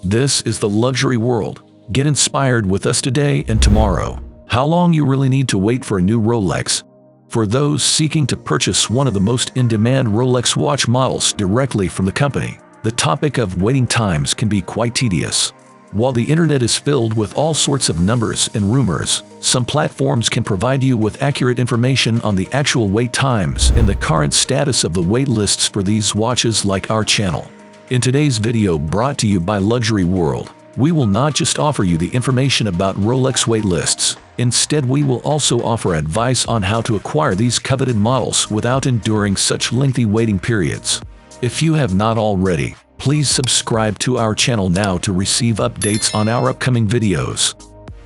This is the luxury world. Get inspired with us today and tomorrow. How long you really need to wait for a new Rolex? For those seeking to purchase one of the most in-demand Rolex watch models directly from the company, the topic of waiting times can be quite tedious. While the internet is filled with all sorts of numbers and rumors, some platforms can provide you with accurate information on the actual wait times and the current status of the wait lists for these watches, like our channel. In today's video brought to you by Luxury World, we will not just offer you the information about Rolex wait lists. Instead, we will also offer advice on how to acquire these coveted models without enduring such lengthy waiting periods. If you have not already, please subscribe to our channel now to receive updates on our upcoming videos.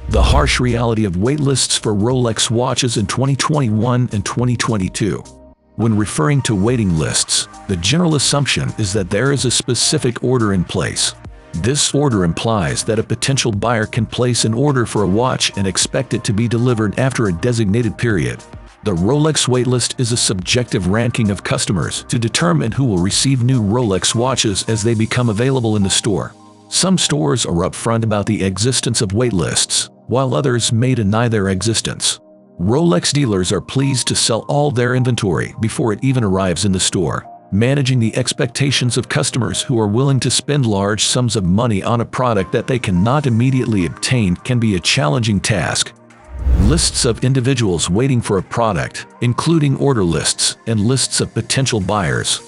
The harsh reality of waitlists for Rolex watches in 2021 and 2022. When referring to waiting lists, the general assumption is that there is a specific order in place. This order implies that a potential buyer can place an order for a watch and expect it to be delivered after a designated period. The Rolex waitlist is a subjective ranking of customers to determine who will receive new Rolex watches as they become available in the store. Some stores are upfront about the existence of waitlists, while others may deny their existence. Rolex dealers are pleased to sell all their inventory before it even arrives in the store. Managing the expectations of customers who are willing to spend large sums of money on a product that they cannot immediately obtain can be a challenging task. Lists of individuals waiting for a product, including order lists and lists of potential buyers.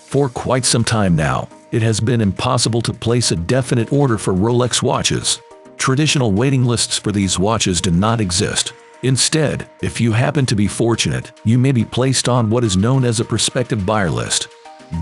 For quite some time now, it has been impossible to place a definite order for Rolex watches. Traditional waiting lists for these watches do not exist. Instead, if you happen to be fortunate, you may be placed on what is known as a prospective buyer list.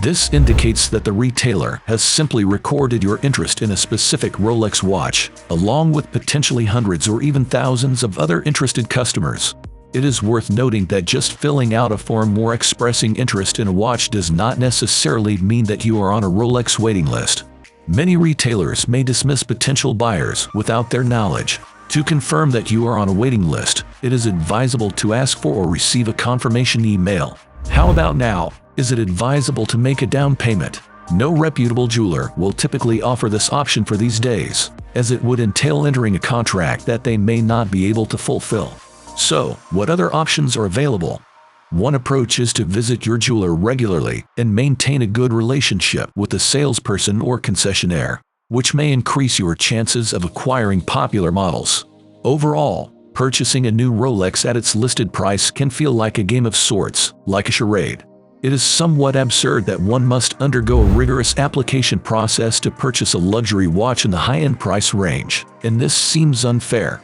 This indicates that the retailer has simply recorded your interest in a specific Rolex watch, along with potentially hundreds or even thousands of other interested customers. It is worth noting that just filling out a form or expressing interest in a watch does not necessarily mean that you are on a Rolex waiting list. Many retailers may dismiss potential buyers without their knowledge. To confirm that you are on a waiting list, it is advisable to ask for or receive a confirmation email. How about now? Is it advisable to make a down payment? No reputable jeweler will typically offer this option for these days, as it would entail entering a contract that they may not be able to fulfill. So, what other options are available? One approach is to visit your jeweler regularly and maintain a good relationship with the salesperson or concessionaire, which may increase your chances of acquiring popular models. Overall, purchasing a new Rolex at its listed price can feel like a game of sorts, like a charade. It is somewhat absurd that one must undergo a rigorous application process to purchase a luxury watch in the high-end price range, and this seems unfair.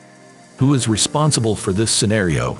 Who is responsible for this scenario?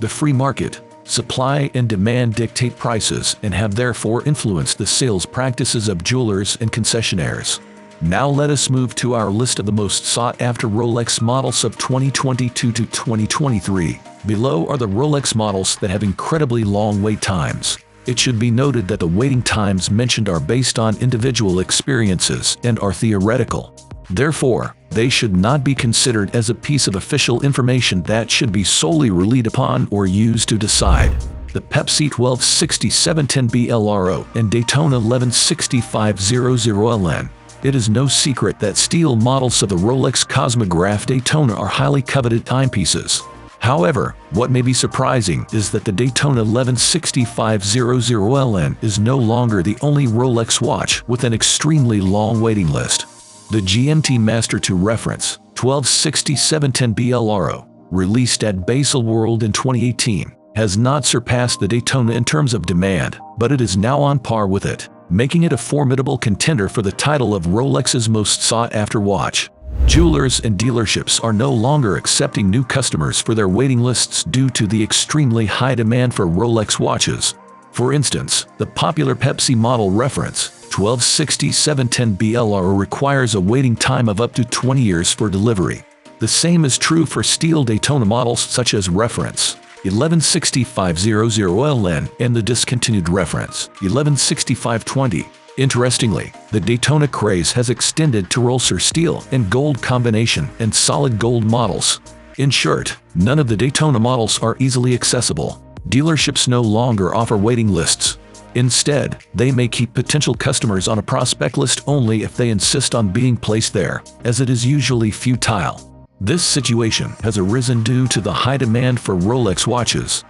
The free market. Supply and demand dictate prices and have therefore influenced the sales practices of jewelers and concessionaires. Now let us move to our list of the most sought-after Rolex models of 2022 to 2023. Below are the Rolex models that have incredibly long wait times. It should be noted that the waiting times mentioned are based on individual experiences and are theoretical. Therefore, they should not be considered as a piece of official information that should be solely relied upon or used to decide. The Pepsi 126710 BLRO and Daytona 116500LN. It is no secret that steel models of the Rolex Cosmograph Daytona are highly coveted timepieces. However, what may be surprising is that the Daytona 116500LN is no longer the only Rolex watch with an extremely long waiting list. The GMT Master 2 Reference 126710 BLRO, released at Baselworld in 2018, has not surpassed the Daytona in terms of demand, but it is now on par with it, making it a formidable contender for the title of Rolex's most sought-after watch. Jewelers and dealerships are no longer accepting new customers for their waiting lists due to the extremely high demand for Rolex watches. For instance, the popular Pepsi model reference 126710 BLRO requires a waiting time of up to 20 years for delivery. The same is true for steel Daytona models such as reference 116500LN and the discontinued reference 116520. Interestingly, the Daytona craze has extended to Rolser steel and gold combination and solid gold models. In short, none of the Daytona models are easily accessible. Dealerships no longer offer waiting lists. Instead, they may keep potential customers on a prospect list only if they insist on being placed there, as it is usually futile. This situation has arisen due to the high demand for Rolex watches.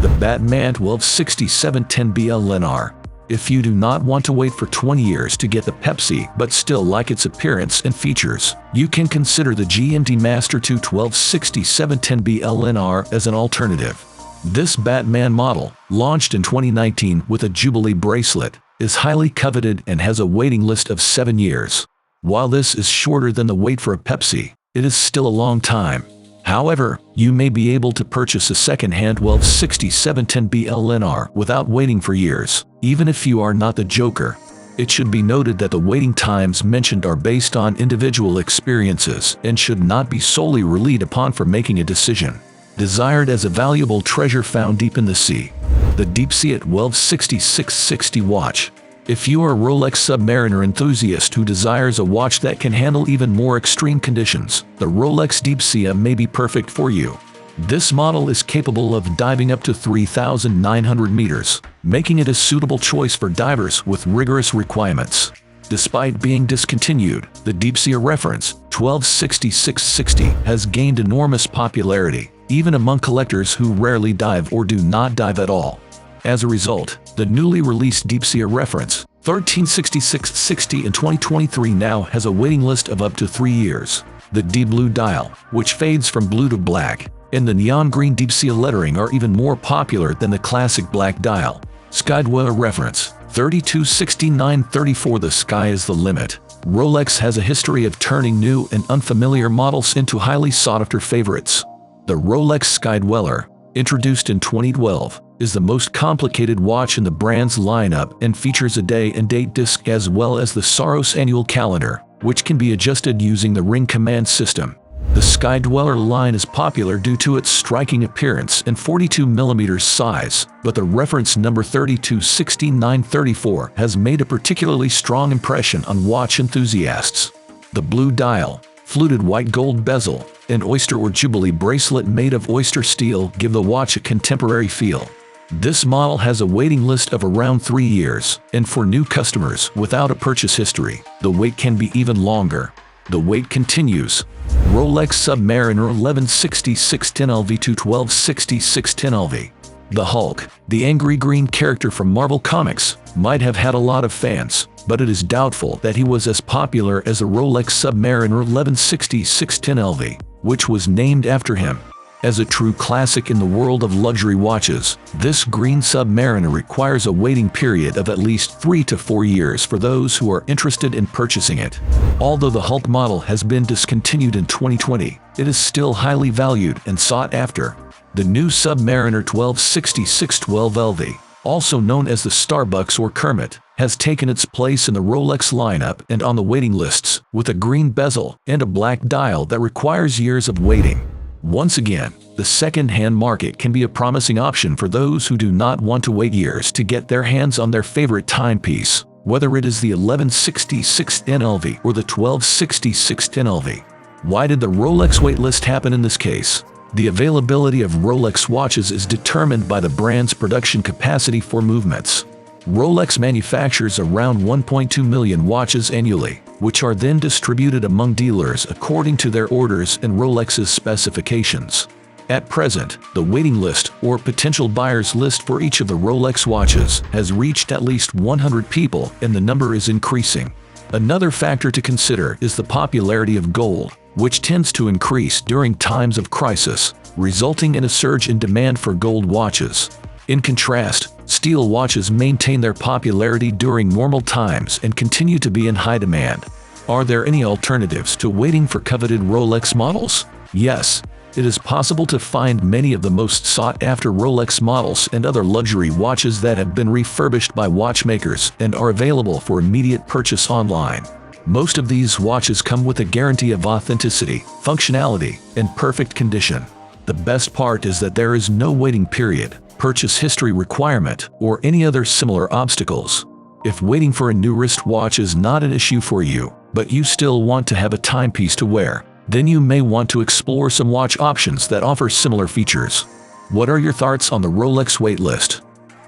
The Batman 126710BLNR. If you do not want to wait for 20 years to get the Pepsi but still like its appearance and features, you can consider the GMT Master 2 126710BLNR as an alternative. This Batman model, launched in 2019 with a Jubilee bracelet, is highly coveted and has a waiting list of 7 years. While this is shorter than the wait for a Pepsi, it is still a long time. However, you may be able to purchase a second-hand 126710BLNR without waiting for years, even if you are not the joker. It should be noted that the waiting times mentioned are based on individual experiences and should not be solely relied upon for making a decision. Desired as a valuable treasure found deep in the sea. The Deep Sea at 126660 watch. If you are a Rolex Submariner enthusiast who desires a watch that can handle even more extreme conditions, the Rolex Deep Sea may be perfect for you. This model is capable of diving up to 3,900 meters, making it a suitable choice for divers with rigorous requirements. Despite being discontinued, the Deep Sea reference, 126660, has gained enormous popularity, even among collectors who rarely dive or do not dive at all. As a result, the newly released Deep Sea reference, 136660 in 2023 now has a waiting list of up to 3 years. The Deep Blue dial, which fades from blue to black, and the neon green Deep Sea lettering are even more popular than the classic black dial. Skydweller reference, 326934. The sky is the limit. Rolex has a history of turning new and unfamiliar models into highly sought-after favorites. The Rolex Skydweller, introduced in 2012, is the most complicated watch in the brand's lineup and features a day and date disc as well as the Saros annual calendar, which can be adjusted using the ring command system. The Skydweller line is popular due to its striking appearance and 42mm size, but the reference number 326934 has made a particularly strong impression on watch enthusiasts. The blue dial, fluted white gold bezel, and oyster or jubilee bracelet made of oyster steel give the watch a contemporary feel. This model has a waiting list of around 3 years, and for new customers without a purchase history, the wait can be even longer. The wait continues. Rolex Submariner 116610LV to 126610LV. The Hulk, the angry green character from Marvel Comics, might have had a lot of fans, but it is doubtful that he was as popular as the Rolex Submariner 116610LV, which was named after him. As a true classic in the world of luxury watches, this green Submariner requires a waiting period of at least 3 to 4 years for those who are interested in purchasing it. Although the Hulk model has been discontinued in 2020, it is still highly valued and sought after. The new Submariner 126612LV, also known as the Starbucks or Kermit, has taken its place in the Rolex lineup and on the waiting lists, with a green bezel and a black dial that requires years of waiting. Once again, the second-hand market can be a promising option for those who do not want to wait years to get their hands on their favorite timepiece, whether it is the 116610LV or the 126610LV. Why did the Rolex waitlist happen in this case? The availability of Rolex watches is determined by the brand's production capacity for movements. Rolex manufactures around 1.2 million watches annually, which are then distributed among dealers according to their orders and Rolex's specifications. At present, the waiting list or potential buyers list for each of the Rolex watches has reached at least 100 people, and the number is increasing. Another factor to consider is the popularity of gold, which tends to increase during times of crisis, resulting in a surge in demand for gold watches. In contrast, steel watches maintain their popularity during normal times and continue to be in high demand. Are there any alternatives to waiting for coveted Rolex models? Yes, it is possible to find many of the most sought-after Rolex models and other luxury watches that have been refurbished by watchmakers and are available for immediate purchase online. Most of these watches come with a guarantee of authenticity, functionality, and perfect condition. The best part is that there is no waiting period, purchase history requirement, or any other similar obstacles. If waiting for a new wrist watch is not an issue for you, but you still want to have a timepiece to wear, then you may want to explore some watch options that offer similar features. What are your thoughts on the Rolex waitlist?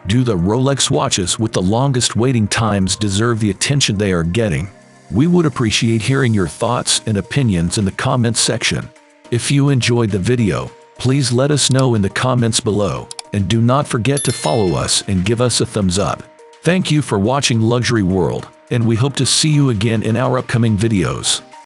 Do the Rolex watches with the longest waiting times deserve the attention they are getting? We would appreciate hearing your thoughts and opinions in the comments section. If you enjoyed the video, please let us know in the comments below, and do not forget to follow us and give us a thumbs up. Thank you for watching Luxury World, and we hope to see you again in our upcoming videos.